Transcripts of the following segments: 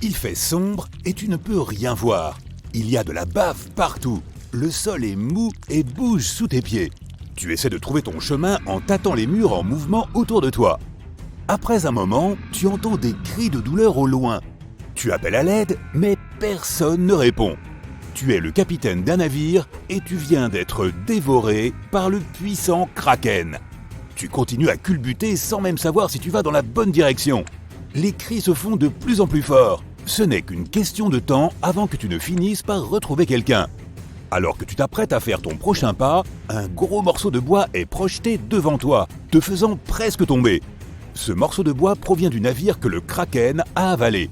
Il fait sombre et tu ne peux rien voir. Il y a de la bave partout. Le sol est mou et bouge sous tes pieds. Tu essaies de trouver ton chemin en tâtant les murs en mouvement autour de toi. Après un moment, tu entends des cris de douleur au loin. Tu appelles à l'aide, mais personne ne répond. Tu es le capitaine d'un navire et tu viens d'être dévoré par le puissant Kraken. Tu continues à culbuter sans même savoir si tu vas dans la bonne direction. Les cris se font de plus en plus forts. Ce n'est qu'une question de temps avant que tu ne finisses par retrouver quelqu'un. Alors que tu t'apprêtes à faire ton prochain pas, un gros morceau de bois est projeté devant toi, te faisant presque tomber. Ce morceau de bois provient du navire que le Kraken a avalé.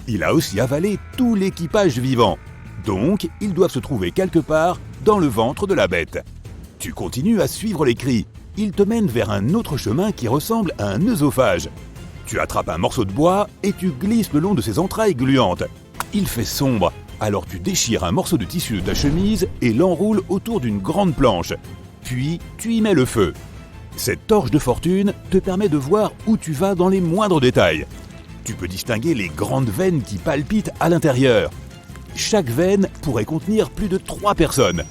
Il a aussi avalé tout l'équipage vivant. Donc, ils doivent se trouver quelque part dans le ventre de la bête. Tu continues à suivre les cris. Ils te mènent vers un autre chemin qui ressemble à un œsophage. Tu attrapes un morceau de bois et tu glisses le long de ses entrailles gluantes. Il fait sombre, alors tu déchires un morceau de tissu de ta chemise et l'enroules autour d'une grande planche. Puis, tu y mets le feu. Cette torche de fortune te permet de voir où tu vas dans les moindres détails. Tu peux distinguer les grandes veines qui palpitent à l'intérieur. Chaque veine pourrait contenir plus de 3 personnes.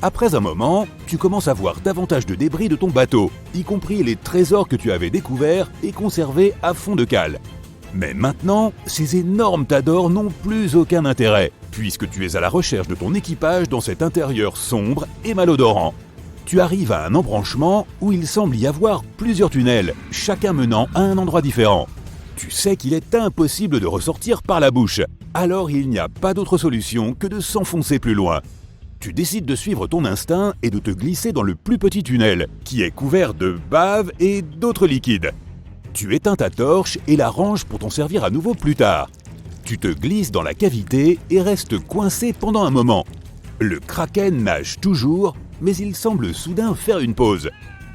Après un moment, tu commences à voir davantage de débris de ton bateau, y compris les trésors que tu avais découverts et conservés à fond de cale. Mais maintenant, ces énormes tas d'or n'ont plus aucun intérêt, puisque tu es à la recherche de ton équipage dans cet intérieur sombre et malodorant. Tu arrives à un embranchement où il semble y avoir plusieurs tunnels, chacun menant à un endroit différent. Tu sais qu'il est impossible de ressortir par la bouche, alors il n'y a pas d'autre solution que de s'enfoncer plus loin. Tu décides de suivre ton instinct et de te glisser dans le plus petit tunnel, qui est couvert de bave et d'autres liquides. Tu éteins ta torche et la ranges pour t'en servir à nouveau plus tard. Tu te glisses dans la cavité et restes coincé pendant un moment. Le Kraken nage toujours, mais il semble soudain faire une pause.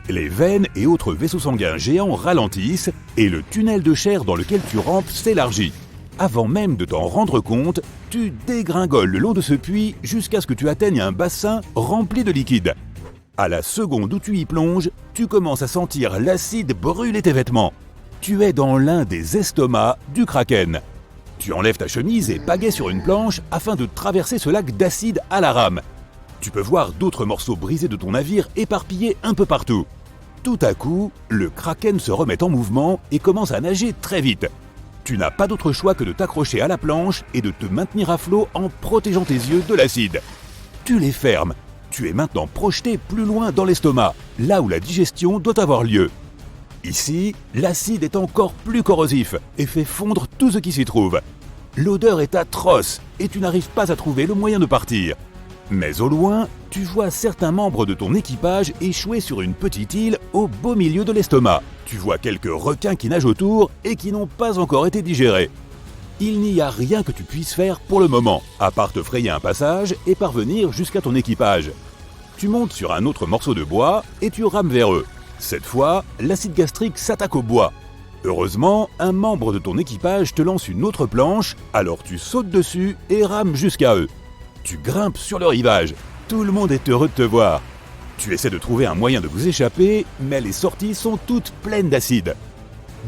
Les veines et autres vaisseaux sanguins géants ralentissent et le tunnel de chair dans lequel tu rampes s'élargit. Avant même de t'en rendre compte, tu dégringoles le long de ce puits jusqu'à ce que tu atteignes un bassin rempli de liquide. À la seconde où tu y plonges, tu commences à sentir l'acide brûler tes vêtements. Tu es dans l'un des estomacs du Kraken. Tu enlèves ta chemise et pagaies sur une planche afin de traverser ce lac d'acide à la rame. Tu peux voir d'autres morceaux brisés de ton navire éparpillés un peu partout. Tout à coup, le Kraken se remet en mouvement et commence à nager très vite. Tu n'as pas d'autre choix que de t'accrocher à la planche et de te maintenir à flot en protégeant tes yeux de l'acide. Tu les fermes. Tu es maintenant projeté plus loin dans l'estomac, là où la digestion doit avoir lieu. Ici, l'acide est encore plus corrosif et fait fondre tout ce qui s'y trouve. L'odeur est atroce et tu n'arrives pas à trouver le moyen de partir. Mais au loin, tu vois certains membres de ton équipage échouer sur une petite île au beau milieu de l'estomac. Tu vois quelques requins qui nagent autour et qui n'ont pas encore été digérés. Il n'y a rien que tu puisses faire pour le moment, à part te frayer un passage et parvenir jusqu'à ton équipage. Tu montes sur un autre morceau de bois et tu rames vers eux. Cette fois, l'acide gastrique s'attaque au bois. Heureusement, un membre de ton équipage te lance une autre planche, alors tu sautes dessus et rames jusqu'à eux. Tu grimpes sur le rivage. Tout le monde est heureux de te voir. Tu essaies de trouver un moyen de vous échapper, mais les sorties sont toutes pleines d'acide.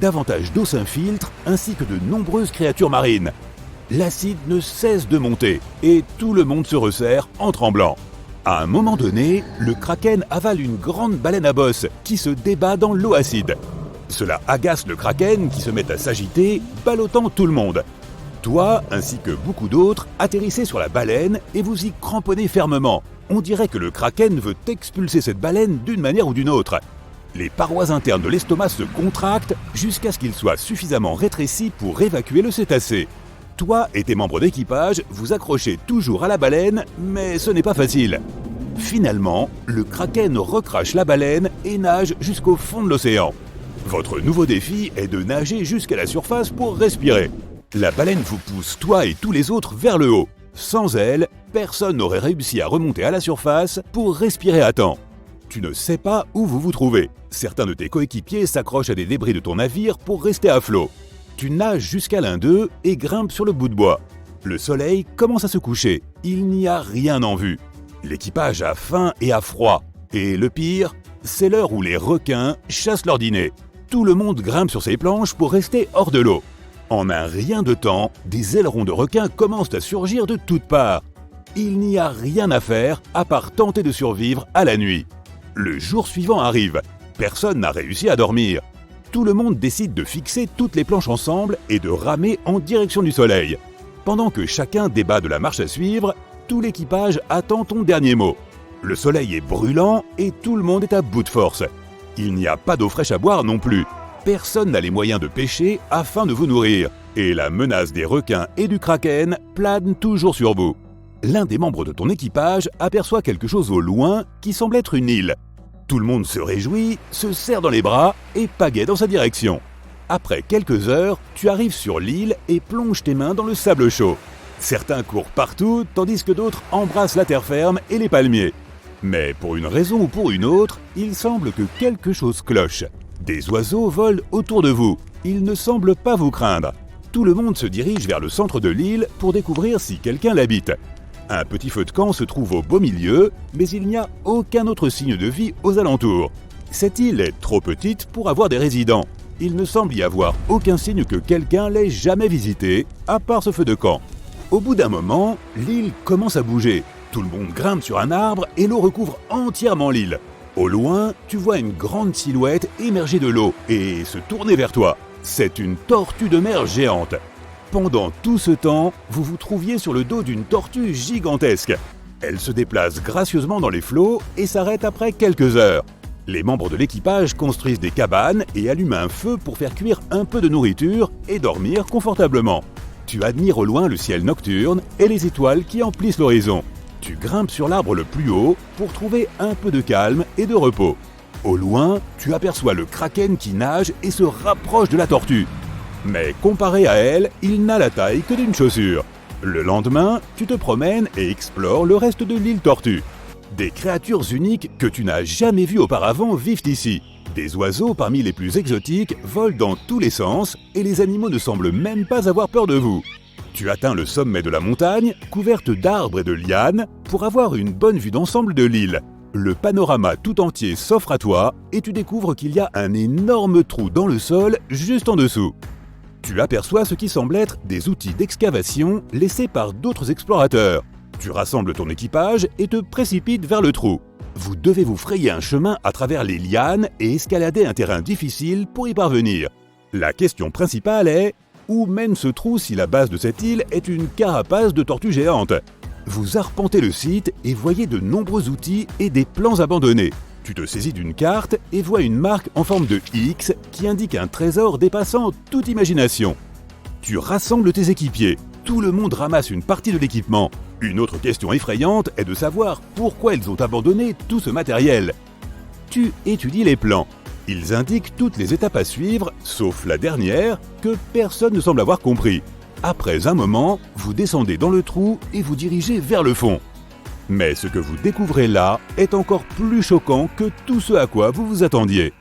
Davantage d'eau s'infiltre, ainsi que de nombreuses créatures marines. L'acide ne cesse de monter, et tout le monde se resserre en tremblant. À un moment donné, le Kraken avale une grande baleine à bosse qui se débat dans l'eau acide. Cela agace le Kraken qui se met à s'agiter, ballottant tout le monde. Toi, ainsi que beaucoup d'autres, atterrissez sur la baleine et vous y cramponnez fermement. On dirait que le Kraken veut expulser cette baleine d'une manière ou d'une autre. Les parois internes de l'estomac se contractent jusqu'à ce qu'il soit suffisamment rétréci pour évacuer le cétacé. Toi et tes membres d'équipage vous accrochez toujours à la baleine, mais ce n'est pas facile. Finalement, le Kraken recrache la baleine et nage jusqu'au fond de l'océan. Votre nouveau défi est de nager jusqu'à la surface pour respirer. La baleine vous pousse, toi et tous les autres, vers le haut. Sans elle, personne n'aurait réussi à remonter à la surface pour respirer à temps. Tu ne sais pas où vous vous trouvez. Certains de tes coéquipiers s'accrochent à des débris de ton navire pour rester à flot. Tu nages jusqu'à l'un d'eux et grimpes sur le bout de bois. Le soleil commence à se coucher. Il n'y a rien en vue. L'équipage a faim et a froid. Et le pire, c'est l'heure où les requins chassent leur dîner. Tout le monde grimpe sur ses planches pour rester hors de l'eau. En un rien de temps, des ailerons de requin commencent à surgir de toutes parts. Il n'y a rien à faire à part tenter de survivre à la nuit. Le jour suivant arrive. Personne n'a réussi à dormir. Tout le monde décide de fixer toutes les planches ensemble et de ramer en direction du soleil. Pendant que chacun débat de la marche à suivre, tout l'équipage attend ton dernier mot. Le soleil est brûlant et tout le monde est à bout de force. Il n'y a pas d'eau fraîche à boire non plus. Personne n'a les moyens de pêcher afin de vous nourrir. Et la menace des requins et du kraken plane toujours sur vous. L'un des membres de ton équipage aperçoit quelque chose au loin qui semble être une île. Tout le monde se réjouit, se serre dans les bras et pagaie dans sa direction. Après quelques heures, tu arrives sur l'île et plonges tes mains dans le sable chaud. Certains courent partout, tandis que d'autres embrassent la terre ferme et les palmiers. Mais pour une raison ou pour une autre, il semble que quelque chose cloche. Des oiseaux volent autour de vous. Ils ne semblent pas vous craindre. Tout le monde se dirige vers le centre de l'île pour découvrir si quelqu'un l'habite. Un petit feu de camp se trouve au beau milieu, mais il n'y a aucun autre signe de vie aux alentours. Cette île est trop petite pour avoir des résidents. Il ne semble y avoir aucun signe que quelqu'un l'ait jamais visitée, à part ce feu de camp. Au bout d'un moment, l'île commence à bouger. Tout le monde grimpe sur un arbre et l'eau recouvre entièrement l'île. Au loin, tu vois une grande silhouette émerger de l'eau et se tourner vers toi. C'est une tortue de mer géante. Pendant tout ce temps, vous vous trouviez sur le dos d'une tortue gigantesque. Elle se déplace gracieusement dans les flots et s'arrête après quelques heures. Les membres de l'équipage construisent des cabanes et allument un feu pour faire cuire un peu de nourriture et dormir confortablement. Tu admires au loin le ciel nocturne et les étoiles qui emplissent l'horizon. Tu grimpes sur l'arbre le plus haut pour trouver un peu de calme et de repos. Au loin, tu aperçois le kraken qui nage et se rapproche de la tortue. Mais comparé à elle, il n'a la taille que d'une chaussure. Le lendemain, tu te promènes et explores le reste de l'île Tortue. Des créatures uniques que tu n'as jamais vues auparavant vivent ici. Des oiseaux parmi les plus exotiques volent dans tous les sens et les animaux ne semblent même pas avoir peur de vous. Tu atteins le sommet de la montagne, couverte d'arbres et de lianes, pour avoir une bonne vue d'ensemble de l'île. Le panorama tout entier s'offre à toi et tu découvres qu'il y a un énorme trou dans le sol juste en dessous. Tu aperçois ce qui semble être des outils d'excavation laissés par d'autres explorateurs. Tu rassembles ton équipage et te précipites vers le trou. Vous devez vous frayer un chemin à travers les lianes et escalader un terrain difficile pour y parvenir. La question principale est: où mène ce trou si la base de cette île est une carapace de tortue géante? Vous arpentez le site et voyez de nombreux outils et des plans abandonnés. Tu te saisis d'une carte et vois une marque en forme de X qui indique un trésor dépassant toute imagination. Tu rassembles tes équipiers. Tout le monde ramasse une partie de l'équipement. Une autre question effrayante est de savoir pourquoi ils ont abandonné tout ce matériel. Tu étudies les plans. Ils indiquent toutes les étapes à suivre, sauf la dernière, que personne ne semble avoir compris. Après un moment, vous descendez dans le trou et vous dirigez vers le fond. Mais ce que vous découvrez là est encore plus choquant que tout ce à quoi vous vous attendiez.